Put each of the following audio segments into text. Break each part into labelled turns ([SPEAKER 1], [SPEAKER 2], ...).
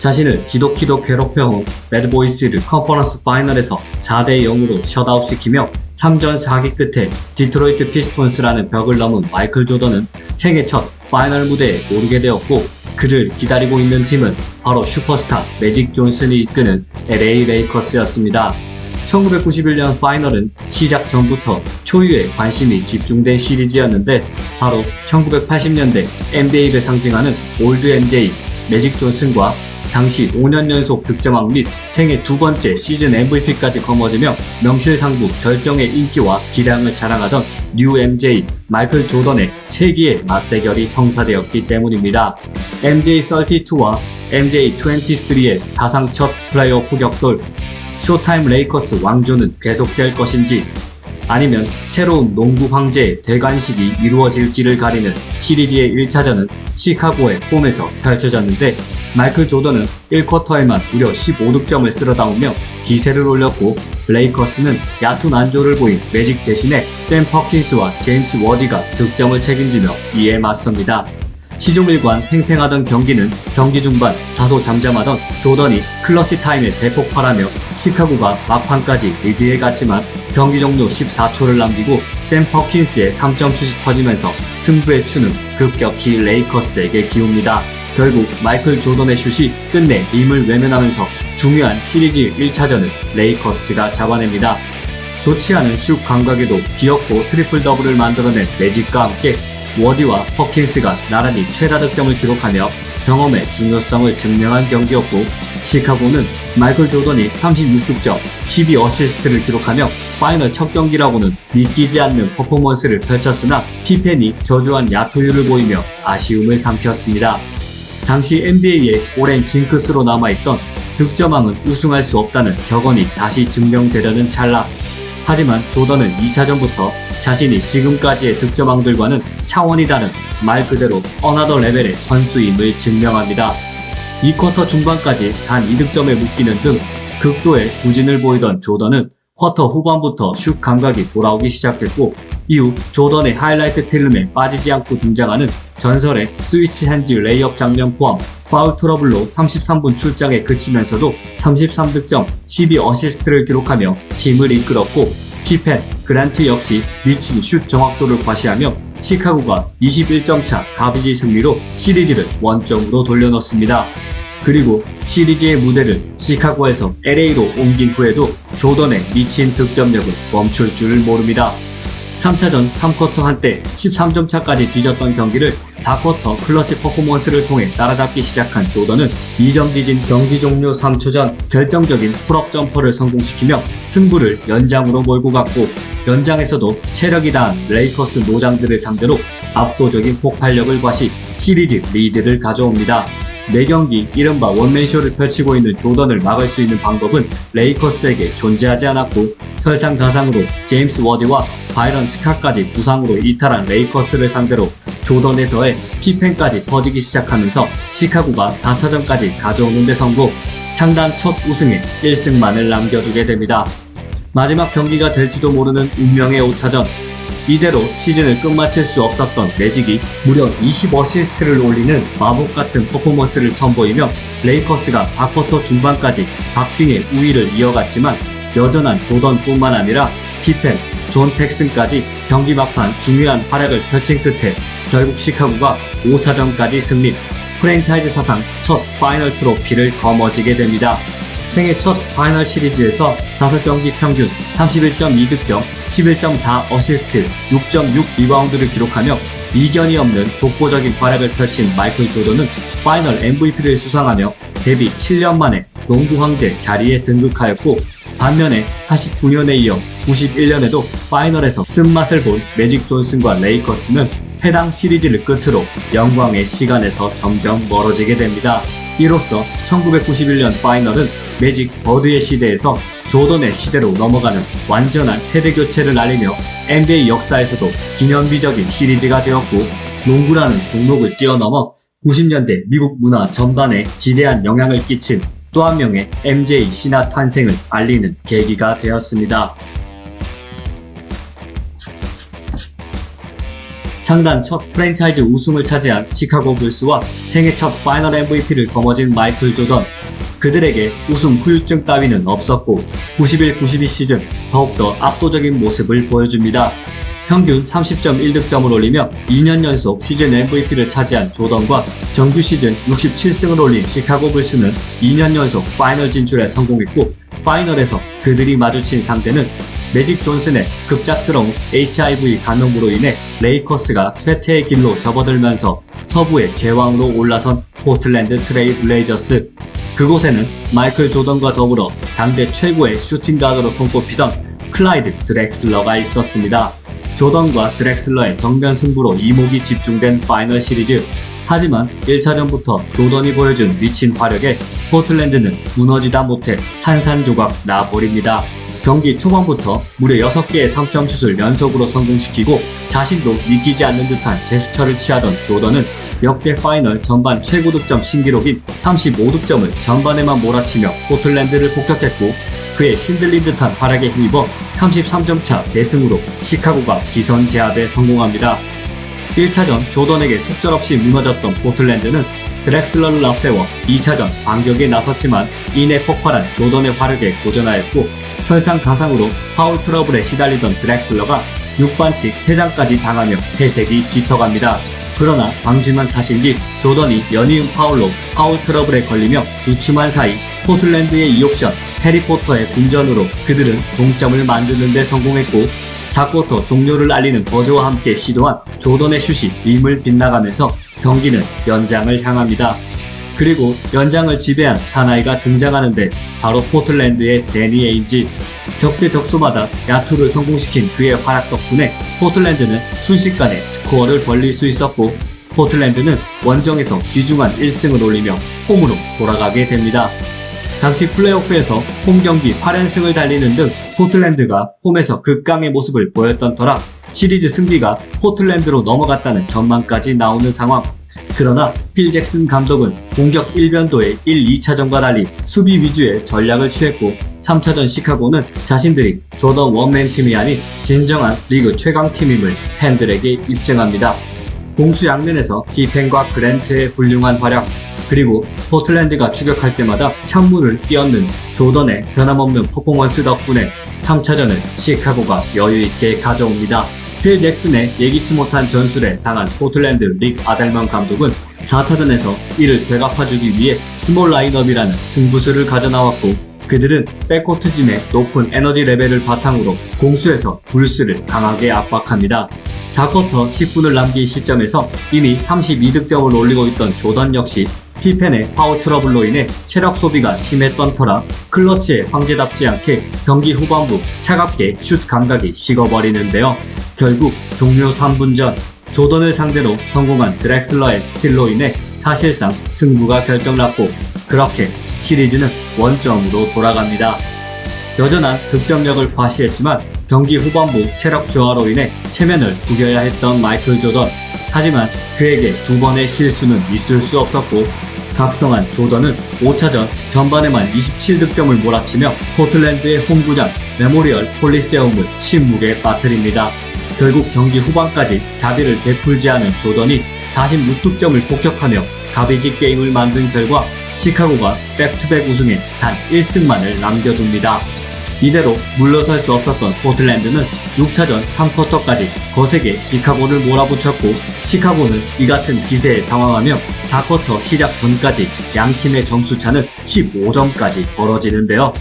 [SPEAKER 1] 자신을 지독히도 괴롭혀온 배드보이스를 컨퍼런스 파이널에서 4대 0으로 셧아웃시키며 3전 4기 끝에 디트로이트 피스톤스라는 벽을 넘은 마이클 조던은 생애 첫 파이널 무대에 오르게 되었고, 그를 기다리고 있는 팀은 바로 슈퍼스타 매직 존슨이 이끄는 LA 레이커스였습니다. 1991년 파이널은 시작 전부터 초유의 관심이 집중된 시리즈였는데, 바로 1980년대 NBA를 상징하는 올드 MJ 매직 존슨과 당시 5년 연속 득점왕 및 생애 두 번째 시즌 MVP까지 거머쥐며 명실상부 절정의 인기와 기량을 자랑하던 뉴 MJ 마이클 조던의 세기의 맞대결이 성사되었기 때문입니다. MJ32와 MJ23의 사상 첫 플레이오프 격돌, 쇼타임 레이커스 왕조는 계속될 것인지, 아니면 새로운 농구 황제의 대관식이 이루어질지를 가리는 시리즈의 1차전은 시카고의 홈에서 펼쳐졌는데, 마이클 조던은 1쿼터에만 무려 15득점을 쓸어담으며 기세를 올렸고, 레이커스는 얕은 안조를 보인 매직 대신에 샘 퍼킨스와 제임스 워디가 득점을 책임지며 이에 맞섭니다. 시종일관 팽팽하던 경기는 경기 중반 다소 잠잠하던 조던이 클러치 타임에 대폭발하며 시카고가 막판까지 리드에 갔지만, 경기 종료 14초를 남기고 샘 퍼킨스의 3점 슛이 터지면서 승부의 추는 급격히 레이커스에게 기웁니다. 결국 마이클 조던의 슛이 끝내 림을 외면하면서 중요한 시리즈 1차전을 레이커스가 잡아냅니다. 좋지 않은 슛 감각에도 기어코 트리플 더블을 만들어낸 매직과 함께 워디와 퍼킨스가 나란히 최다 득점을 기록하며 경험의 중요성을 증명한 경기였고, 시카고는 마이클 조던이 36득점, 12어시스트를 기록하며 파이널 첫 경기라고는 믿기지 않는 퍼포먼스를 펼쳤으나 피펜이 저조한 야투율을 보이며 아쉬움을 삼켰습니다. 당시 NBA의 오랜 징크스로 남아있던 득점왕은 우승할 수 없다는 격언이 다시 증명되려는 찰나, 하지만 조던은 2차전부터 자신이 지금까지의 득점왕들과는 차원이 다른 말 그대로 어나더 레벨의 선수임을 증명합니다. 2쿼터 중반까지 단 2득점에 묶이는 등 극도의 부진을 보이던 조던은 쿼터 후반부터 슛 감각이 돌아오기 시작했고, 이후 조던의 하이라이트 필름에 빠지지 않고 등장하는 전설의 스위치 핸즈 레이업 장면 포함 파울 트러블로 33분 출장에 그치면서도 33득점, 12어시스트를 기록하며 팀을 이끌었고, 피펜, 그란트 역시 미친 슛 정확도를 과시하며 시카고가 21점 차 가비지 승리로 시리즈를 원점으로 돌려놓습니다. 그리고 시리즈의 무대를 시카고에서 LA로 옮긴 후에도 조던의 미친 득점력은 멈출 줄을 모릅니다. 3차전 3쿼터 한때 13점 차까지 뒤졌던 경기를 4쿼터 클러치 퍼포먼스를 통해 따라잡기 시작한 조던은 2점 뒤진 경기 종료 3초 전 결정적인 풀업 점퍼를 성공시키며 승부를 연장으로 몰고 갔고, 연장에서도 체력이 다한 레이커스 노장들을 상대로 압도적인 폭발력을 과시 시리즈 리드를 가져옵니다. 매경기 이른바 원맨쇼를 펼치고 있는 조던을 막을 수 있는 방법은 레이커스에게 존재하지 않았고, 설상가상으로 제임스 워디와 바이런 스카까지 부상으로 이탈한 레이커스를 상대로 조던에 더해 피펜까지 터지기 시작하면서 시카고가 4차전까지 가져오는 데 성공, 창단 첫 우승에 1승만을 남겨두게 됩니다. 마지막 경기가 될지도 모르는 운명의 5차전, 이대로 시즌을 끝마칠 수 없었던 매직이 무려 20어시스트를 올리는 마법같은 퍼포먼스를 선보이며 레이커스가 4쿼터 중반까지 박빙의 우위를 이어갔지만, 여전한 조던뿐만 아니라 피펜, 존 팩슨까지 경기 막판 중요한 활약을 펼친 끝에 결국 시카고가 5차전까지 승리, 프랜차이즈 사상 첫 파이널 트로피를 거머쥐게 됩니다. 생애 첫 파이널 시리즈에서 5경기 평균 31.2득점, 11.4어시스트, 6.6 리바운드를 기록하며 이견이 없는 독보적인 활약을 펼친 마이클 조던은 파이널 MVP를 수상하며 데뷔 7년 만에 농구 황제 자리에 등극하였고, 반면에 89년에 이어 91년에도 파이널에서 쓴맛을 본 매직 존슨과 레이커스는 해당 시리즈를 끝으로 영광의 시간에서 점점 멀어지게 됩니다. 이로써 1991년 파이널은 매직 버드의 시대에서 조던의 시대로 넘어가는 완전한 세대교체를 알리며 NBA 역사에서도 기념비적인 시리즈가 되었고, 농구라는 종목을 뛰어넘어 90년대 미국 문화 전반에 지대한 영향을 끼친 또 한 명의 MJ 신화 탄생을 알리는 계기가 되었습니다. 창단 첫 프랜차이즈 우승을 차지한 시카고 불스와 생애 첫 파이널 MVP를 거머쥔 마이클 조던. 그들에게 우승 후유증 따위는 없었고 91-92 시즌 더욱더 압도적인 모습을 보여줍니다. 평균 30.1득점을 올리며 2년 연속 시즌 MVP를 차지한 조던과 정규 시즌 67승을 올린 시카고 불스는 2년 연속 파이널 진출에 성공했고, 파이널에서 그들이 마주친 상대는 매직 존슨의 급작스러운 HIV 감염으로 인해 레이커스가 쇠퇴의 길로 접어들면서 서부의 제왕으로 올라선 포틀랜드 트레일 블레이저스. 그곳에는 마이클 조던과 더불어 당대 최고의 슈팅 가드로 손꼽히던 클라이드 드렉슬러가 있었습니다. 조던과 드렉슬러의 정면 승부로 이목이 집중된 파이널 시리즈. 하지만 1차전부터 조던이 보여준 미친 화력에 포틀랜드는 무너지다 못해 산산조각 나버립니다. 경기 초반부터 무려 6개의 3점슛을 연속으로 성공시키고 자신도 믿기지 않는 듯한 제스처를 취하던 조던은 역대 파이널 전반 최고 득점 신기록인 35득점을 전반에만 몰아치며 포틀랜드를 폭격했고, 그의 신들린 듯한 활약에 힘입어 33점 차 대승으로 시카고가 기선 제압에 성공합니다. 1차전 조던에게 속절없이 무너졌던 포틀랜드는 드렉슬러를 앞세워 2차전 반격에 나섰지만 이내 폭발한 조던의 화력에 고전하였고, 설상가상으로 파울 트러블에 시달리던 드렉슬러가 6반칙 퇴장까지 당하며 태색이 짙어갑니다. 그러나 방심한 탓인지 조던이 연이은 파울로 파울 트러블에 걸리며 주춤한 사이 포틀랜드의 2옵션 해리포터의 분전으로 그들은 동점을 만드는 데 성공했고, 4쿼터 종료를 알리는 버즈와 함께 시도한 조던의 슛이 림을 빗나가면서 경기는 연장을 향합니다. 그리고 연장을 지배한 사나이가 등장하는데 바로 포틀랜드의 데니 에인지. 적재적소마다 야투를 성공시킨 그의 활약 덕분에 포틀랜드는 순식간에 스코어를 벌릴 수 있었고, 포틀랜드는 원정에서 귀중한 1승을 올리며 홈으로 돌아가게 됩니다. 당시 플레이오프에서 홈 경기 8연승을 달리는 등 포틀랜드가 홈에서 극강의 모습을 보였던 터라 시리즈 승기가 포틀랜드로 넘어갔다는 전망까지 나오는 상황. 그러나 필 잭슨 감독은 공격 일변도의 1, 2차전과 달리 수비 위주의 전략을 취했고, 3차전 시카고는 자신들이 조던 원맨팀이 아닌 진정한 리그 최강팀임을 팬들에게 입증합니다. 공수양면에서 피펜과 그랜트의 훌륭한 활약, 그리고 포틀랜드가 추격할 때마다 창문을 끼얹는 조던의 변함없는 퍼포먼스 덕분에 3차전을 시카고가 여유있게 가져옵니다. 필 잭슨의 예기치 못한 전술에 당한 포틀랜드 릭 아델만 감독은 4차전에서 이를 되갚아주기 위해 스몰 라인업이라는 승부수를 가져나왔고, 그들은 백코트진의 높은 에너지 레벨을 바탕으로 공수에서 불스를 강하게 압박합니다. 4쿼터 10분을 남긴 시점에서 이미 32득점을 올리고 있던 조던 역시 피펜의 파울 트러블로 인해 체력 소비가 심했던 터라 클러치의 황제답지 않게 경기 후반부 차갑게 슛 감각이 식어버리는데요. 결국 종료 3분 전 조던을 상대로 성공한 드렉슬러의 스틸로 인해 사실상 승부가 결정났고, 그렇게 시리즈는 원점으로 돌아갑니다. 여전한 득점력을 과시했지만 경기 후반부 체력 저하로 인해 체면을 구겨야 했던 마이클 조던. 하지만 그에게 두 번의 실수는 있을 수 없었고, 각성한 조던은 5차전 전반에만 27득점을 몰아치며 포틀랜드의 홈구장 메모리얼 콜리세움을 침묵에 빠뜨립니다. 결국 경기 후반까지 자비를 베풀지 않은 조던이 46득점을 폭격하며 가비지 게임을 만든 결과 시카고가 백투백 우승에 단 1승만을 남겨둡니다. 이대로 물러설 수 없었던 포틀랜드는 6차전 3쿼터까지 거세게 시카고를 몰아붙였고, 시카고는 이 같은 기세에 당황하며 4쿼터 시작 전까지 양팀의 점수차는 15점까지 벌어지는데요.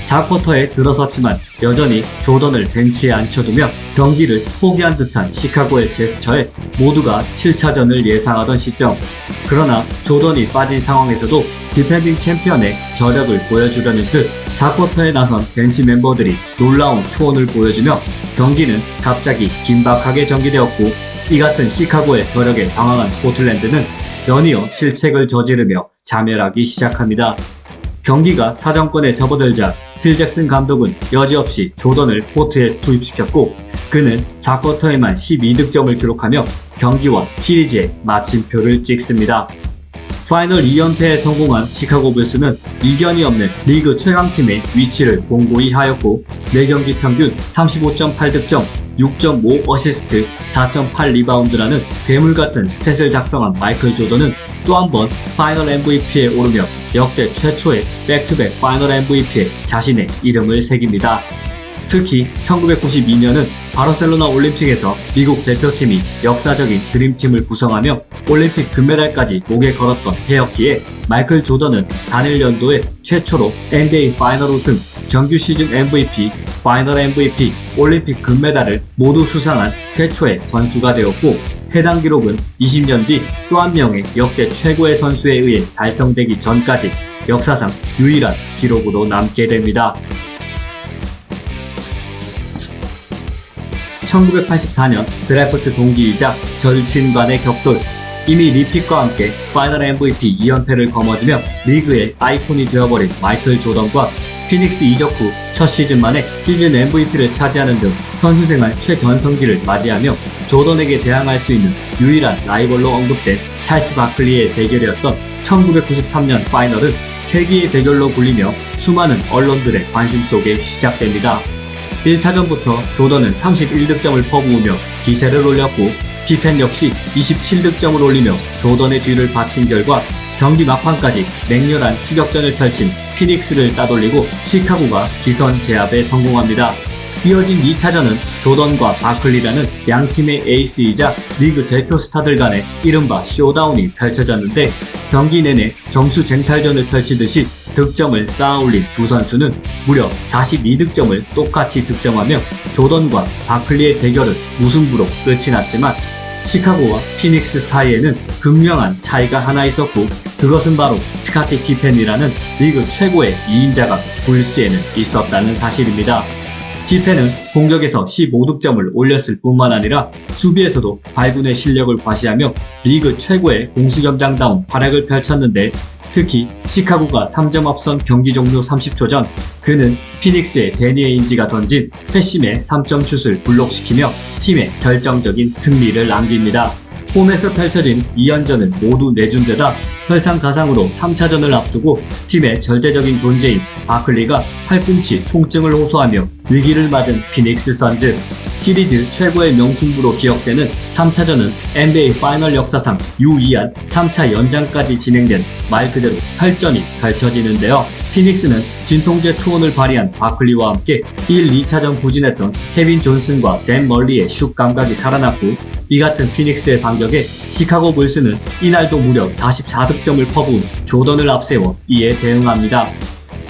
[SPEAKER 1] 4쿼터에 들어섰지만 여전히 조던을 벤치에 앉혀두며 경기를 포기한 듯한 시카고의 제스처에 모두가 7차전을 예상하던 시점. 그러나 조던이 빠진 상황에서도 디펜딩 챔피언의 저력을 보여주려는 듯 4쿼터에 나선 벤치 멤버들이 놀라운 투혼을 보여주며 경기는 갑자기 긴박하게 전개되었고, 이 같은 시카고의 저력에 당황한 포틀랜드는 연이어 실책을 저지르며 자멸하기 시작합니다. 경기가 사정권에 접어들자 필 잭슨 감독은 여지없이 조던을 코트에 투입시켰고, 그는 4쿼터에만 12득점을 기록하며 경기와 시리즈에 마침표를 찍습니다. 파이널 2연패에 성공한 시카고 불스는 이견이 없는 리그 최강팀의 위치를 공고히 하였고, 4경기 평균 35.8득점, 6.5 어시스트, 4.8 리바운드라는 괴물같은 스탯을 작성한 마이클 조던은 또 한 번 파이널 MVP에 오르며 역대 최초의 백투백 파이널 MVP에 자신의 이름을 새깁니다. 특히 1992년은 바르셀로나 올림픽에서 미국 대표팀이 역사적인 드림팀을 구성하며 올림픽 금메달까지 목에 걸었던 해였기에 마이클 조던은 단일 연도에 최초로 NBA 파이널 우승, 정규 시즌 MVP, 파이널 MVP, 올림픽 금메달을 모두 수상한 최초의 선수가 되었고, 해당 기록은 20년 뒤 또 한 명의 역대 최고의 선수에 의해 달성되기 전까지 역사상 유일한 기록으로 남게 됩니다. 1984년 드래프트 동기이자 절친간의 격돌. 이미 리픽과 함께 파이널 MVP 2연패를 거머쥐며 리그의 아이콘이 되어버린 마이클 조던과 피닉스 이적 후 첫 시즌 만에 시즌 MVP를 차지하는 등 선수생활 최전성기를 맞이하며 조던에게 대항할 수 있는 유일한 라이벌로 언급된 찰스 바클리의 대결이었던 1993년 파이널은 세기의 대결로 불리며 수많은 언론들의 관심 속에 시작됩니다. 1차전부터 조던은 31득점을 퍼부으며 기세를 올렸고, 피펜 역시 27득점을 올리며 조던의 뒤를 바친 결과 경기 막판까지 맹렬한 추격전을 펼친 피닉스를 따돌리고 시카고가 기선 제압에 성공합니다. 이어진 2차전은 조던과 바클리라는 양팀의 에이스이자 리그 대표 스타들 간의 이른바 쇼다운이 펼쳐졌는데, 경기 내내 점수 쟁탈전을 펼치듯이 득점을 쌓아올린 두 선수는 무려 42득점을 똑같이 득점하며 조던과 바클리의 대결은 무승부로 끝이 났지만, 시카고와 피닉스 사이에는 극명한 차이가 하나 있었고, 그것은 바로 스카티 피펜이라는 리그 최고의 2인자가 불스에는 있었다는 사실입니다. 피펜은 공격에서 15득점을 올렸을 뿐만 아니라 수비에서도 발군의 실력을 과시하며 리그 최고의 공수겸장다운 활약을 펼쳤는데, 특히 시카고가 3점 앞선 경기 종료 30초 전 그는 피닉스의 데니 에인지가 던진 회심의 3점 슛을 블록시키며 팀에 결정적인 승리를 남깁니다. 홈에서 펼쳐진 2연전을 모두 내준 데다 설상가상으로 3차전을 앞두고 팀의 절대적인 존재인 바클리가 팔꿈치 통증을 호소하며 위기를 맞은 피닉스 선즈. 시리즈 최고의 명승부로 기억되는 3차전은 NBA 파이널 역사상 유의한 3차 연장까지 진행된 말 그대로 혈전이 펼쳐지는데요. 피닉스는 진통제 투혼을 발휘한 바클리와 함께 1, 2차전 부진했던 케빈 존슨과 댄 멀리의 슛 감각이 살아났고, 이 같은 피닉스의 반격에 시카고 불스는 이날도 무려 44득점을 퍼부은 조던을 앞세워 이에 대응합니다.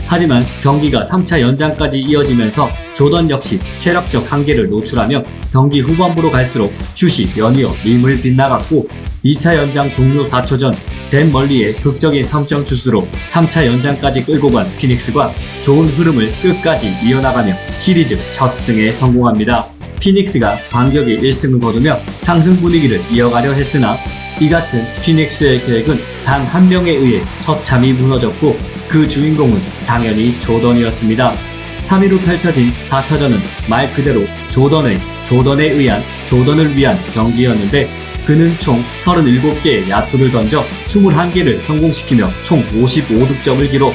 [SPEAKER 1] 하지만 경기가 3차 연장까지 이어지면서 조던 역시 체력적 한계를 노출하며 경기 후반부로 갈수록 슛이 연이어 림을 빗나갔고, 2차 연장 종료 4초 전 댄 멀리의 극적인 3점 슛으로 3차 연장까지 끌고 간 피닉스가 좋은 흐름을 끝까지 이어나가며 시리즈 첫 승에 성공합니다. 피닉스가 반격의 1승을 거두며 상승 분위기를 이어가려 했으나, 이 같은 피닉스의 계획은 단 한 명에 의해 처참히 무너졌고, 그 주인공은 당연히 조던이었습니다. 3위로 펼쳐진 4차전은 말 그대로 조던을 위한 경기였는데, 그는 총 37개의 야투를 던져 21개를 성공시키며 총 55득점을 기록.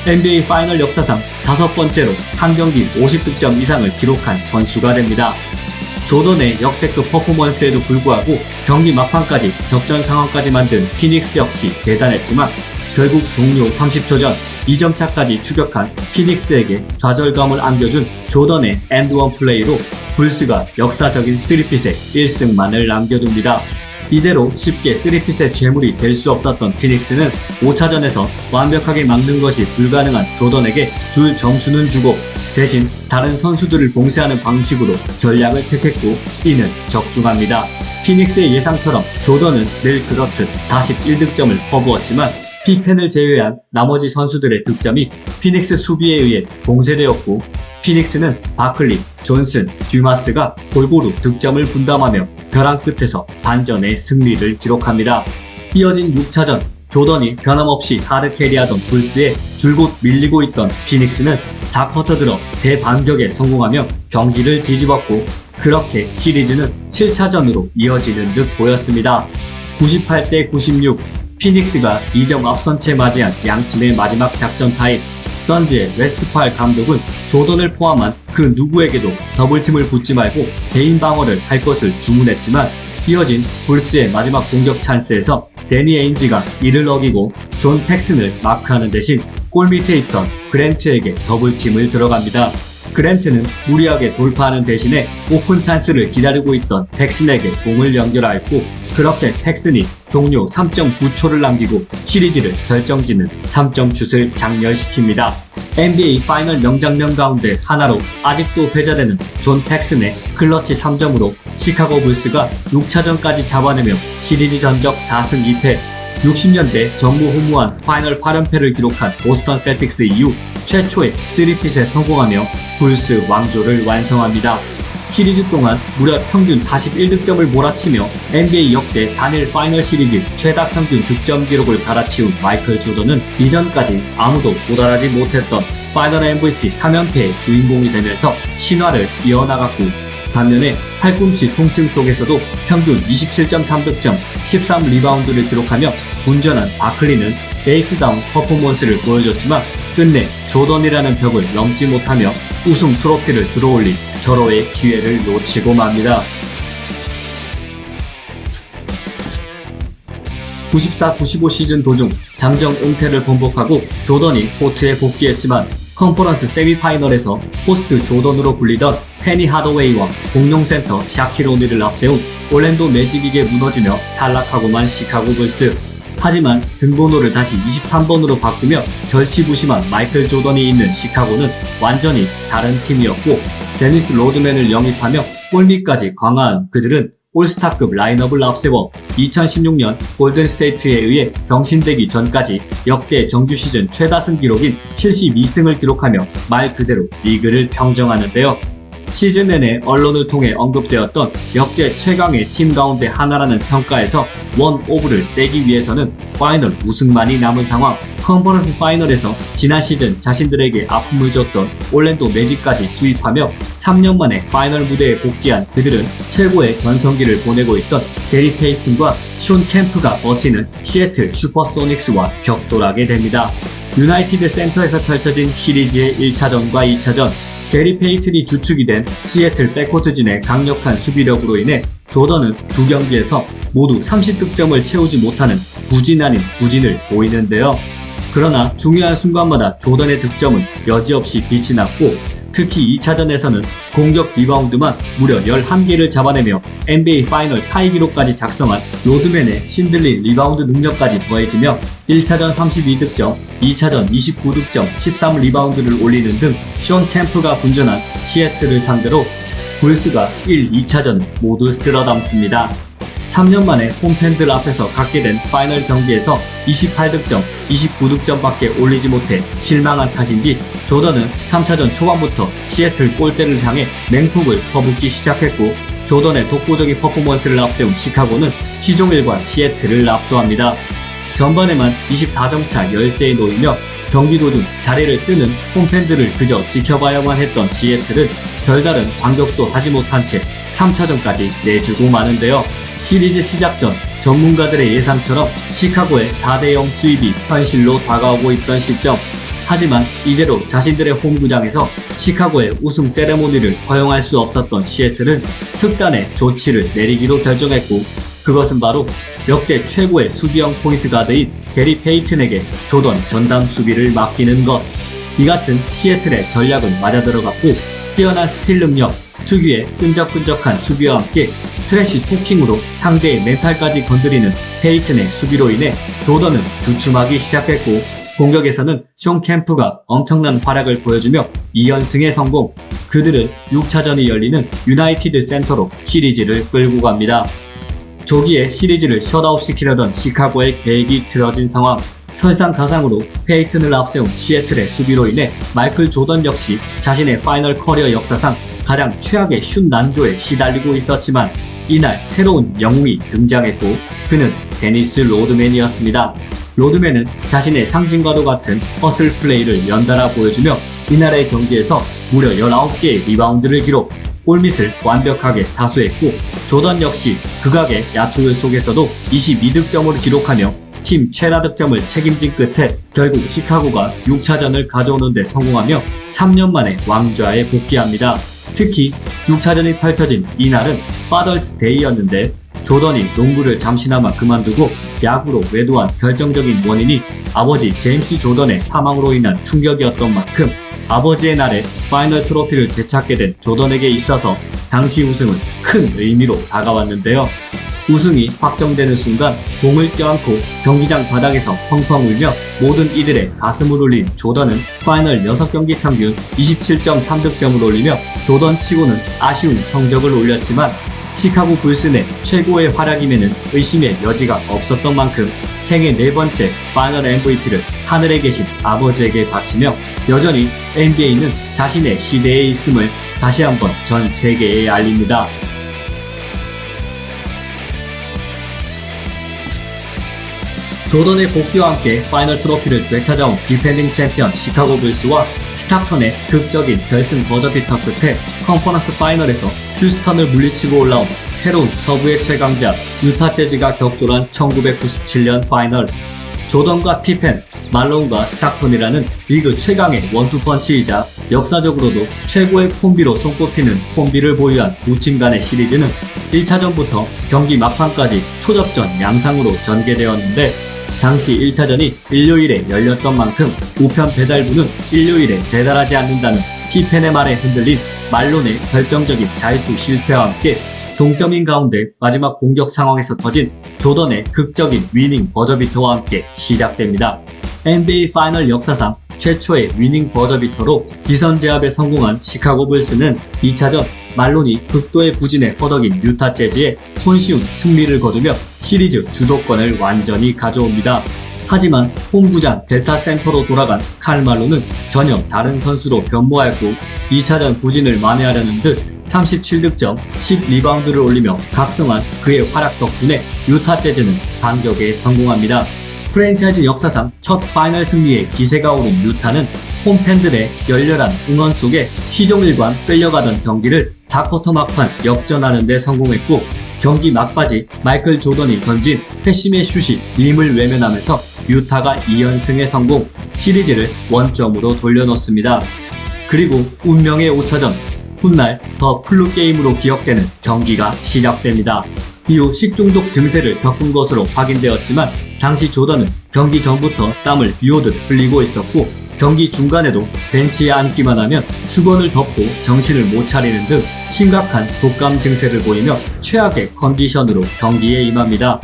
[SPEAKER 1] NBA 파이널 역사상 5번째로 한 경기 50득점 이상을 기록한 선수가 됩니다. 조던의 역대급 퍼포먼스에도 불구하고 경기 막판까지 적전 상황까지 만든 피닉스 역시 대단했지만, 결국 종료 30초 전 2점 차까지 추격한 피닉스에게 좌절감을 안겨준 조던의 엔드원 플레이로 불스가 역사적인 3핏의 1승만을 남겨둡니다. 이대로 쉽게 3핏의 죄물이 될 수 없었던 피닉스는 5차전에서 완벽하게 막는 것이 불가능한 조던에게 줄 점수는 주고, 대신 다른 선수들을 봉쇄하는 방식으로 전략을 택했고, 이는 적중합니다. 피닉스의 예상처럼 조던은 늘 그렇듯 41득점을 퍼부었지만, 피펜을 제외한 나머지 선수들의 득점이 피닉스 수비에 의해 봉쇄되었고, 피닉스는 바클리, 존슨, 듀마스가 골고루 득점을 분담하며 벼랑 끝에서 반전의 승리를 기록합니다. 이어진 6차전, 조던이 변함없이 하드캐리하던 불스에 줄곧 밀리고 있던 피닉스는 4쿼터 들어 대반격에 성공하며 경기를 뒤집었고, 그렇게 시리즈는 7차전으로 이어지는 듯 보였습니다. 98대 96, 피닉스가 2점 앞선 채 맞이한 양팀의 마지막 작전 타임. 선즈의 웨스트팔 감독은 조던을 포함한 그 누구에게도 더블팀을 붙지 말고 개인 방어를 할 것을 주문했지만 이어진 불스의 마지막 공격 찬스에서 데니 에인지가 이를 어기고 존 팩슨을 마크하는 대신 골 밑에 있던 그랜트에게 더블팀을 들어갑니다. 그랜트는 무리하게 돌파하는 대신에 오픈 찬스를 기다리고 있던 팩슨에게 공을 연결하였고 그렇게 팩슨이 종료 3.9초를 남기고 시리즈를 결정짓는 3점 슛을 장렬시킵니다. NBA 파이널 명장면 가운데 하나로 아직도 회자되는 존 팩슨의 클러치 3점으로 시카고 불스가 6차전까지 잡아내며 시리즈 전적 4승 2패, 60년대 전무후무한 파이널 8연패를 기록한 보스턴 셀틱스 이후 최초의 3핏에 성공하며 불스 왕조를 완성합니다. 시리즈 동안 무려 평균 41득점을 몰아치며 NBA 역대 단일 파이널 시리즈 최다 평균 득점 기록을 갈아치운 마이클 조던은 이전까지 아무도 도달하지 못했던 파이널 MVP 3연패의 주인공이 되면서 신화를 이어나갔고 반면에 팔꿈치 통증 속에서도 평균 27.3득점, 13리바운드를 기록하며 분전한 바클리는 에이스다운 퍼포먼스를 보여줬지만 끝내 조던이라는 벽을 넘지 못하며 우승 트로피를 들어올린 절호의 기회를 놓치고 맙니다. 94-95 시즌 도중 잠정 은퇴를 번복하고 조던이 코트에 복귀했지만 컨퍼런스 세미파이널에서 포스트 조던으로 불리던 페니 하더웨이와 공룡센터 샤킬 오닐을 앞세운 올랜도 매직에게 무너지며 탈락하고만 시카고 불스. 하지만 등번호를 다시 23번으로 바꾸며 절치부심한 마이클 조던이 있는 시카고는 완전히 다른 팀이었고 데니스 로드맨을 영입하며 골밑까지 강화한 그들은 올스타급 라인업을 앞세워 2016년 골든스테이트에 의해 경신되기 전까지 역대 정규 시즌 최다승 기록인 72승을 기록하며 말 그대로 리그를 평정하는데요. 시즌 내내 언론을 통해 언급되었던 역대 최강의 팀 가운데 하나라는 평가에서 원 오브를 떼기 위해서는 파이널 우승만이 남은 상황. 컨퍼런스 파이널에서 지난 시즌 자신들에게 아픔을 줬던 올랜도 매직까지 수입하며 3년 만에 파이널 무대에 복귀한 그들은 최고의 전성기를 보내고 있던 게리 페이튼과 숀 캠프가 버티는 시애틀 슈퍼소닉스와 격돌하게 됩니다. 유나이티드 센터에서 펼쳐진 시리즈의 1차전과 2차전, 게리 페이튼이 주축이 된 시애틀 백코트진의 강력한 수비력으로 인해 조던은 두 경기에서 모두 30득점을 채우지 못하는 부진 아닌 부진을 보이는데요. 그러나 중요한 순간마다 조던의 득점은 여지없이 빛이 났고 특히 2차전에서는 공격 리바운드만 무려 11개를 잡아내며 NBA 파이널 타이 기록까지 작성한 로드맨의 신들린 리바운드 능력까지 더해지며 1차전 32득점, 2차전 29득점, 13리바운드를 올리는 등 숀 캠프가 분전한 시애틀을 상대로 불스가 1, 2차전을 모두 쓸어담습니다. 3년 만에 홈팬들 앞에서 갖게 된 파이널 경기에서 28득점, 29득점밖에 올리지 못해 실망한 탓인지 조던은 3차전 초반부터 시애틀 골대를 향해 맹폭을 퍼붓기 시작했고 조던의 독보적인 퍼포먼스를 앞세운 시카고는 시종일관 시애틀을 압도합니다. 전반에만 24점차 열세에 놓이며 경기 도중 자리를 뜨는 홈팬들을 그저 지켜봐야만 했던 시애틀은 별다른 반격도 하지 못한 채 3차전까지 내주고 마는데요. 시리즈 시작 전 전문가들의 예상처럼 시카고의 4대0 수입이 현실로 다가오고 있던 시점. 하지만 이대로 자신들의 홈구장에서 시카고의 우승 세레모니를 허용할 수 없었던 시애틀은 특단의 조치를 내리기로 결정했고 그것은 바로 역대 최고의 수비형 포인트 가드인 게리 페이튼에게 조던 전담 수비를 맡기는 것. 이 같은 시애틀의 전략은 맞아들어갔고 뛰어난 스틸 능력, 특유의 끈적끈적한 수비와 함께 트래시 토킹으로 상대의 멘탈까지 건드리는 페이튼의 수비로 인해 조던은 주춤하기 시작했고 공격에서는 숀 캠프가 엄청난 활약을 보여주며 2연승에 성공. 그들은 6차전이 열리는 유나이티드 센터로 시리즈를 끌고 갑니다. 조기에 시리즈를 셧아웃 시키려던 시카고의 계획이 틀어진 상황. 설상가상으로 페이튼을 앞세운 시애틀의 수비로 인해 마이클 조던 역시 자신의 파이널 커리어 역사상 가장 최악의 슛 난조에 시달리고 있었지만 이날 새로운 영웅이 등장했고 그는 데니스 로드맨이었습니다. 로드맨은 자신의 상징과도 같은 허슬 플레이를 연달아 보여주며 이날의 경기에서 무려 19개의 리바운드를 기록, 골밑을 완벽하게 사수했고 조던 역시 극악의 야투율 속에서도 22득점을 기록하며 팀 최다 득점을 책임진 끝에 결국 시카고가 6차전을 가져오는 데 성공하며 3년 만에 왕좌에 복귀합니다. 특히 6차전이 펼쳐진 이날은 파더스 데이였는데 조던이 농구를 잠시나마 그만두고 야구로 외도한 결정적인 원인이 아버지 제임스 조던의 사망으로 인한 충격이었던 만큼 아버지의 날에 파이널 트로피를 되찾게 된 조던에게 있어서 당시 우승은 큰 의미로 다가왔는데요. 우승이 확정되는 순간 공을 껴안고 경기장 바닥에서 펑펑 울며 모든 이들의 가슴을 울린 조던은 파이널 6경기 평균 27.3득점을 올리며 조던치고는 아쉬운 성적을 올렸지만 시카고 불스 내 최고의 활약임에는 의심의 여지가 없었던 만큼 생애 4번째 파이널 MVP를 하늘에 계신 아버지에게 바치며 여전히 NBA는 자신의 시대에 있음을 다시 한번 전 세계에 알립니다. 조던의 복귀와 함께 파이널 트로피를 되찾아온 디펜딩 챔피언 시카고 불스와 스타턴의 극적인 결승 버저비터 끝에 컨퍼런스 파이널에서 휴스턴을 물리치고 올라온 새로운 서부의 최강자 유타 재즈가 격돌한 1997년 파이널. 조던과 피펜, 말론과 스타턴이라는 리그 최강의 원투펀치이자 역사적으로도 최고의 콤비로 손꼽히는 콤비를 보유한 두 팀 간의 시리즈는 1차전부터 경기 막판까지 초접전 양상으로 전개되었는데 당시 1차전이 일요일에 열렸던 만큼 우편 배달부는 일요일에 배달하지 않는다는 피펜의 말에 흔들린 말론의 결정적인 자유투 실패와 함께 동점인 가운데 마지막 공격 상황에서 터진 조던의 극적인 위닝 버저비터와 함께 시작됩니다. NBA 파이널 역사상 최초의 위닝 버저비터로 기선제압에 성공한 시카고 불스는 2차전 말론이 극도의 부진에 허덕인 유타 재즈에 손쉬운 승리를 거두며 시리즈 주도권을 완전히 가져옵니다. 하지만 홈구장 델타 센터로 돌아간 칼 말론은 전혀 다른 선수로 변모하였고 2차전 부진을 만회하려는 듯 37득점, 10리바운드를 올리며 각성한 그의 활약 덕분에 유타 재즈는 반격에 성공합니다. 프랜차이즈 역사상 첫 파이널 승리에 기세가 오른 유타는 홈팬들의 열렬한 응원 속에 시종일관 끌려가던 경기를 4쿼터 막판 역전하는 데 성공했고 경기 막바지 마이클 조던이 던진 패심의 슛이 림을 외면하면서 유타가 2연승에 성공, 시리즈를 원점으로 돌려놓습니다. 그리고 운명의 5차전, 훗날 더 플루 게임으로 기억되는 경기가 시작됩니다. 이후 식중독 증세를 겪은 것으로 확인되었지만 당시 조던은 경기 전부터 땀을 비오듯 흘리고 있었고 경기 중간에도 벤치에 앉기만 하면 수건을 덮고 정신을 못 차리는 등 심각한 독감 증세를 보이며 최악의 컨디션으로 경기에 임합니다.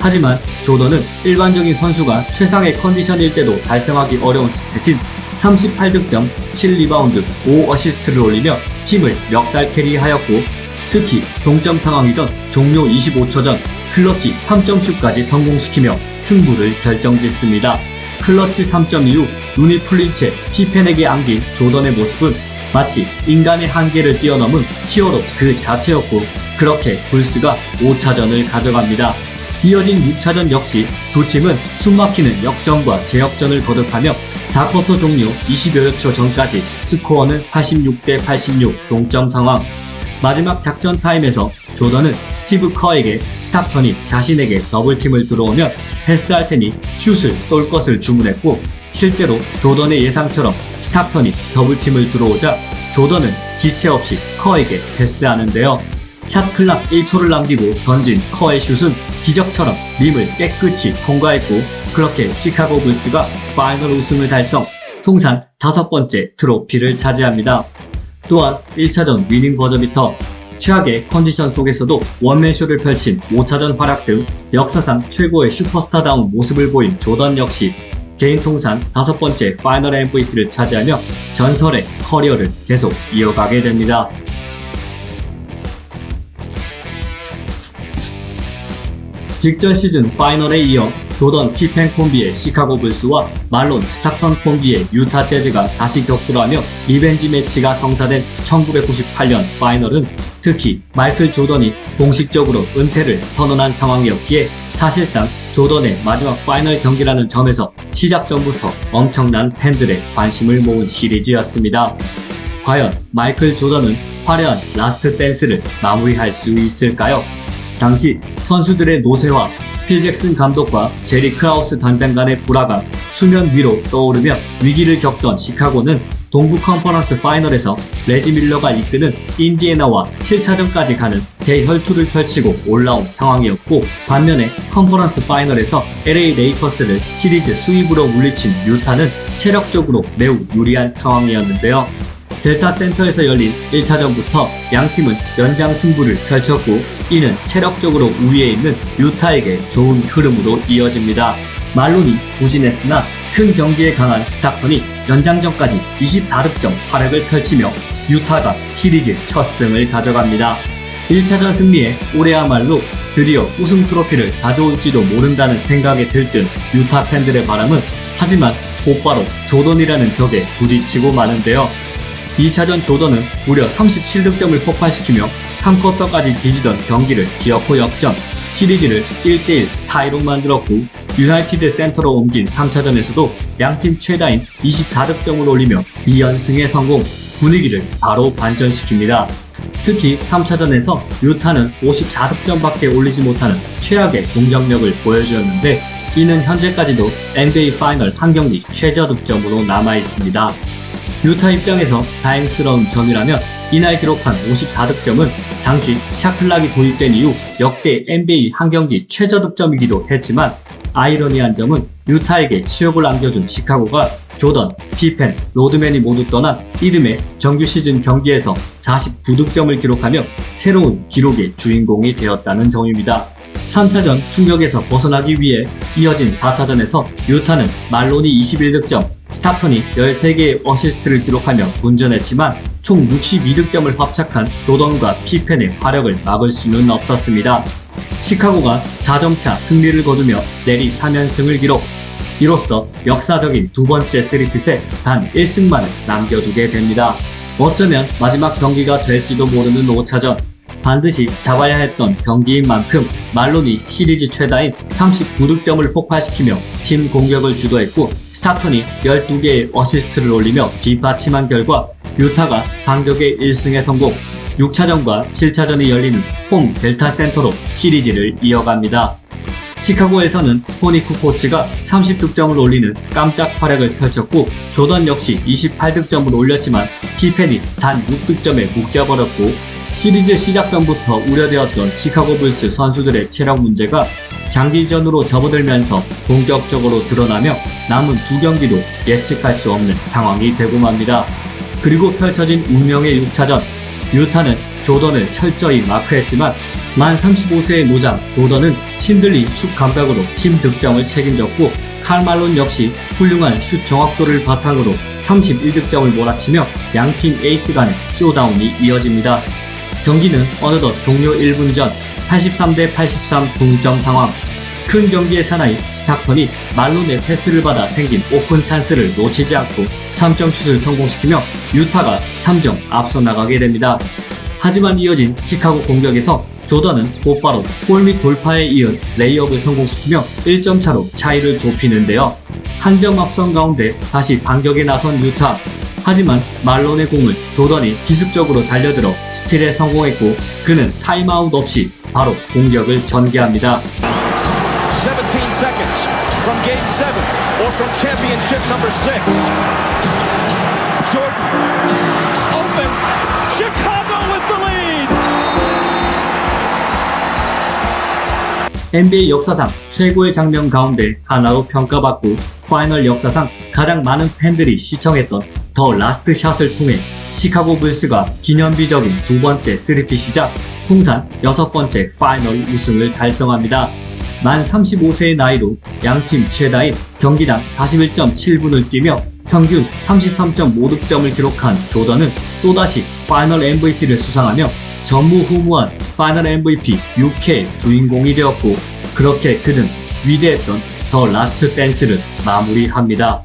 [SPEAKER 1] 하지만 조던은 일반적인 선수가 최상의 컨디션일 때도 달성하기 어려운 스탯인 38득점, 7리바운드, 5어시스트를 올리며 팀을 멱살 캐리하였고 특히 동점 상황이던 종료 25초 전 클러치 3점슛까지 성공시키며 승부를 결정짓습니다. 클러치 3점 이후 눈이 풀린 채 피펜에게 안긴 조던의 모습은 마치 인간의 한계를 뛰어넘은 히어로 그 자체였고 그렇게 불스가 5차전을 가져갑니다. 이어진 6차전 역시 두 팀은 숨막히는 역전과 재역전을 거듭하며 4쿼터 종료 20여 초 전까지 스코어는 86대 86 동점 상황. 마지막 작전 타임에서 조던은 스티브 커에게 스타턴이 자신에게 더블팀을 들어오면 패스할 테니 슛을 쏠 것을 주문했고 실제로 조던의 예상처럼 스타턴이 더블팀을 들어오자 조던은 지체 없이 커에게 패스하는데요. 샷 클락 1초를 남기고 던진 커의 슛은 기적처럼 림을 깨끗이 통과했고 그렇게 시카고 불스가 파이널 우승을 달성, 통산 5번째 트로피를 차지합니다. 또한 1차전 위닝 버저비터, 최악의 컨디션 속에서도 원맨쇼를 펼친 5차전 활약 등 역사상 최고의 슈퍼스타다운 모습을 보인 조던 역시 개인 통산 5번째 파이널 MVP를 차지하며 전설의 커리어를 계속 이어가게 됩니다. 직전 시즌 파이널에 이어 조던 피펜 콤비의 시카고 불스와 말론 스타턴 콤비의 유타 재즈가 다시 격돌하며 리벤지 매치가 성사된 1998년 파이널은 특히 마이클 조던이 공식적으로 은퇴를 선언한 상황이었기에 사실상 조던의 마지막 파이널 경기라는 점에서 시작 전부터 엄청난 팬들의 관심을 모은 시리즈였습니다. 과연 마이클 조던은 화려한 라스트 댄스를 마무리할 수 있을까요? 당시 선수들의 노쇠화, 필 잭슨 감독과 제리 크라우스 단장 간의 불화가 수면 위로 떠오르며 위기를 겪던 시카고는 동부 컨퍼런스 파이널에서 레지 밀러가 이끄는 인디애나와 7차전까지 가는 대혈투를 펼치고 올라온 상황이었고, 반면에 컨퍼런스 파이널에서 LA 레이커스를 시리즈 수입으로 물리친 유타는 체력적으로 매우 유리한 상황이었는데요. 델타 센터에서 열린 1차전부터 양팀은 연장 승부를 펼쳤고, 이는 체력적으로 우위에 있는 유타에게 좋은 흐름으로 이어집니다. 말론이 부진했으나 큰 경기에 강한 스타턴이 연장전까지 24득점 활약을 펼치며 유타가 시리즈 첫 승을 가져갑니다. 1차전 승리에 올해야말로 드디어 우승 트로피를 가져올지도 모른다는 생각에 들뜬 유타 팬들의 바람은 하지만 곧바로 조던이라는 벽에 부딪히고 마는데요. 2차전 조던은 무려 37득점을 폭발시키며 3쿼터까지 뒤지던 경기를 기어코 역전, 시리즈를 1대1 타이로 만들었고, 유나이티드 센터로 옮긴 3차전에서도 양팀 최다인 24득점을 올리며 2연승에 성공, 분위기를 바로 반전시킵니다. 특히 3차전에서 유타는 54득점밖에 올리지 못하는 최악의 공격력을 보여주었는데, 이는 현재까지도 NBA 파이널 한 경기 최저 득점으로 남아있습니다. 유타 입장에서 다행스러운 점이라면 이날 기록한 54득점은 당시 샤클락이 도입된 이후 역대 NBA 한 경기 최저 득점이기도 했지만, 아이러니한 점은 유타에게 치욕을 안겨준 시카고가 조던, 피펜, 로드맨이 모두 떠난 이듬해 정규 시즌 경기에서 49득점을 기록하며 새로운 기록의 주인공이 되었다는 점입니다. 3차전 충격에서 벗어나기 위해 이어진 4차전에서 유타는 말론이 21득점, 스타턴이 13개의 어시스트를 기록하며 분전했지만 총 62득점을 합작한 조던과 피펜의 화력을 막을 수는 없었습니다. 시카고가 4점차 승리를 거두며 내리 3연승을 기록, 이로써 역사적인 두 번째 3핏에 단 1승만을 남겨두게 됩니다. 어쩌면 마지막 경기가 될지도 모르는 5차전, 반드시 잡아야 했던 경기인 만큼 말론이 시리즈 최다인 39득점을 폭발시키며 팀 공격을 주도했고, 스타턴이 12개의 어시스트를 올리며 뒷받침한 결과 유타가 반격의 1승에 성공, 6차전과 7차전이 열리는 홈 델타 센터로 시리즈를 이어갑니다. 시카고에서는 토니쿠 코치가 30득점을 올리는 깜짝 활약을 펼쳤고, 조던 역시 28득점을 올렸지만 피펜이 단 6득점에 묶여버렸고, 시리즈 시작 전부터 우려되었던 시카고 불스 선수들의 체력 문제가 장기전으로 접어들면서 본격적으로 드러나며 남은 두 경기도 예측할 수 없는 상황이 되고 맙니다. 그리고 펼쳐진 운명의 6차전, 유타는 조던을 철저히 마크했지만 만 35세의 노장 조던은 신들린 슛 감각으로 팀 득점을 책임졌고, 칼 말론 역시 훌륭한 슛 정확도를 바탕으로 31득점을 몰아치며 양팀 에이스 간의 쇼다운이 이어집니다. 경기는 어느덧 종료 1분 전 83대 83 동점 상황. 큰 경기의 사나이 스타턴이 말론의 패스를 받아 생긴 오픈 찬스를 놓치지 않고 3점 슛을 성공시키며 유타가 3점 앞서 나가게 됩니다. 하지만 이어진 시카고 공격에서 조던은 곧바로 골 및 돌파에 이은 레이업을 성공시키며 1점 차로 차이를 좁히는데요. 한 점 앞선 가운데 다시 반격에 나선 유타. 하지만 말론의 공을 조던이 기습적으로 달려들어 스틸에 성공했고, 그는 타임아웃 없이 바로 공격을 전개합니다.
[SPEAKER 2] 17 seconds from game 7 or from championship number 6. Jordan open. Chicago with the lead.
[SPEAKER 1] NBA 역사상 최고의 장면 가운데 하나로 평가받고 파이널 역사상 가장 많은 팬들이 시청했던 더 라스트 샷을 통해 시카고 불스가 기념비적인 두 번째 3핏이자 통산 6번째 파이널 우승을 달성합니다. 만 35세의 나이로 양팀 최다인 경기당 41.7분을 뛰며 평균 33.5득점을 기록한 조던은 또다시 파이널 MVP를 수상하며 전무후무한 파이널 MVP 6회의 주인공이 되었고, 그렇게 그는 위대했던 더 라스트 댄스를 마무리합니다.